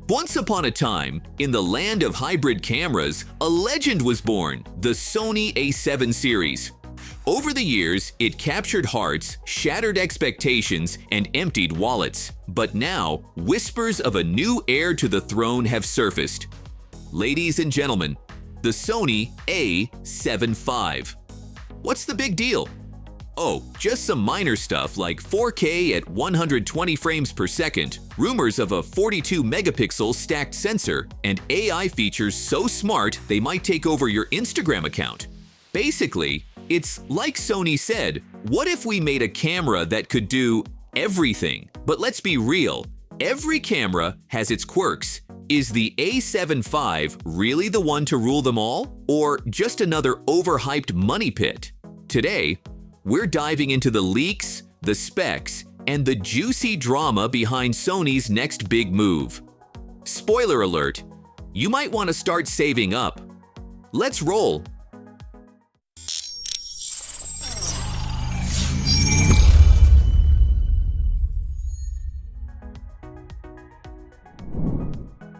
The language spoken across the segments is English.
Once upon a time, in the land of hybrid cameras, a legend was born, the Sony A7 series. Over the years, it captured hearts, shattered expectations, and emptied wallets. But now, whispers of a new heir to the throne have surfaced. Ladies and gentlemen, the Sony A7V. What's the big deal? Oh, just some minor stuff like 4K at 120 frames per second, rumors of a 42-megapixel stacked sensor, and AI features so smart they might take over your Instagram account. Basically, it's like Sony said, what if we made a camera that could do everything? But let's be real, every camera has its quirks. Is the A7V really the one to rule them all? Or just another overhyped money pit? Today, we're diving into the leaks, the specs, and the juicy drama behind Sony's next big move. Spoiler alert, you might want to start saving up. Let's roll!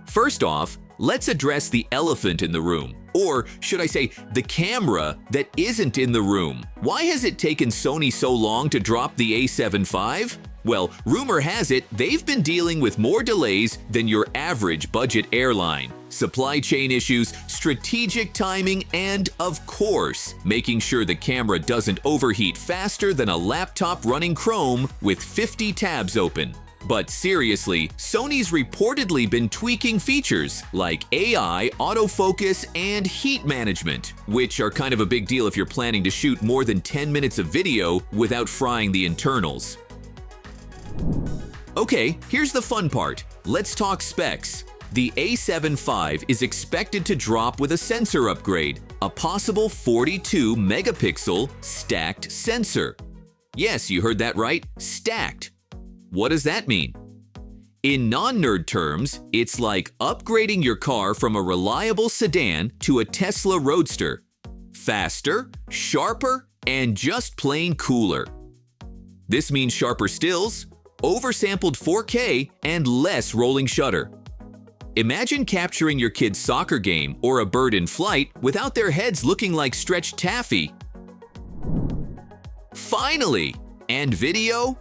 First off, let's address the elephant in the room. Or should I say, the camera that isn't in the room. Why has it taken Sony so long to drop the A7V? Well, rumor has it they've been dealing with more delays than your average budget airline. Supply chain issues, strategic timing, and, of course, making sure the camera doesn't overheat faster than a laptop running Chrome with 50 tabs open. But seriously, Sony's reportedly been tweaking features like AI, autofocus, and heat management, which are kind of a big deal if you're planning to shoot more than 10 minutes of video without frying the internals. Okay, here's the fun part. Let's talk specs. The A7V is expected to drop with a sensor upgrade, a possible 42-megapixel stacked sensor. Yes, you heard that right, stacked. What does that mean? In non-nerd terms, it's like upgrading your car from a reliable sedan to a Tesla Roadster. Faster, sharper, and just plain cooler. This means sharper stills, oversampled 4K, and less rolling shutter. Imagine capturing your kid's soccer game or a bird in flight without their heads looking like stretched taffy. Finally! And video?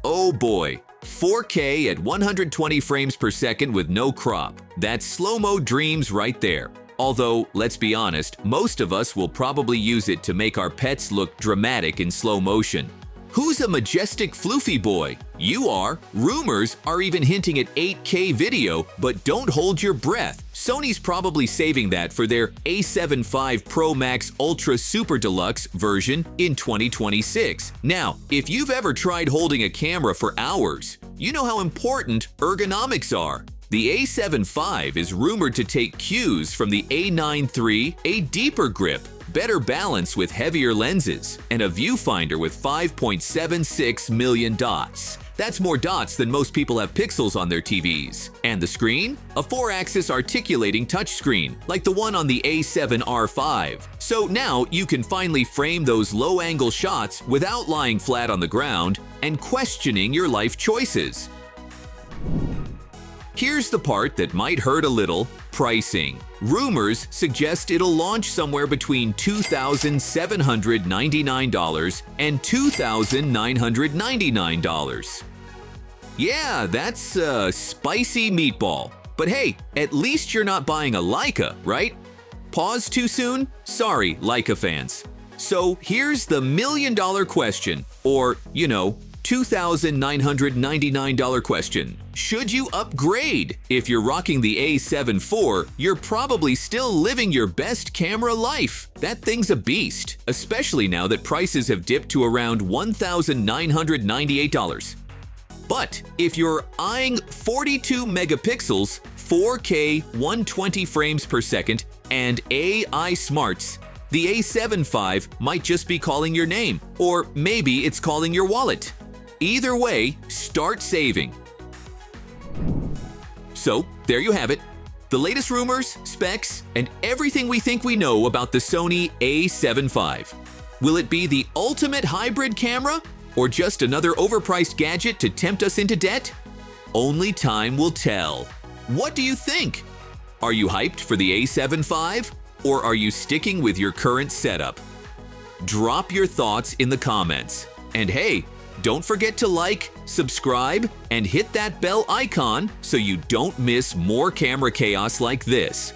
Oh boy, 4K at 120 frames per second with no crop. That's slow-mo dreams right there. Although, let's be honest, most of us will probably use it to make our pets look dramatic in slow motion. Who's a majestic floofy boy? You are. Rumors are even hinting at 8K video, but don't hold your breath. Sony's probably saving that for their A7V Pro Max Ultra Super Deluxe version in 2026. Now, if you've ever tried holding a camera for hours, you know how important ergonomics are. The A7V is rumored to take cues from the A9 III, a deeper grip, better balance with heavier lenses, and a viewfinder with 5.76 million dots. That's more dots than most people have pixels on their TVs. And the screen? A 4-axis articulating touchscreen, like the one on the A7R5. So now you can finally frame those low-angle shots without lying flat on the ground and questioning your life choices. Here's the part that might hurt a little: pricing. Rumors suggest it'll launch somewhere between $2,799 and $2,999. Yeah, that's a spicy meatball. But hey, at least you're not buying a Leica, right? Pause too soon? Sorry, Leica fans. So here's the million-dollar question, or, you know, $2,999 question. Should you upgrade? If you're rocking the A7 IV, you're probably still living your best camera life. That thing's a beast, especially now that prices have dipped to around $1,998. But if you're eyeing 42 megapixels, 4K 120 frames per second, and AI smarts, the A7V might just be calling your name, or maybe it's calling your wallet. Either way, start saving. So, there you have it. The latest rumors, specs, and everything we think we know about the Sony A7V. Will it be the ultimate hybrid camera, or just another overpriced gadget to tempt us into debt? Only time will tell. What do you think? Are you hyped for the A7V? Or are you sticking with your current setup? Drop your thoughts in the comments. And hey, don't forget to like, subscribe, and hit that bell icon so you don't miss more camera chaos like this.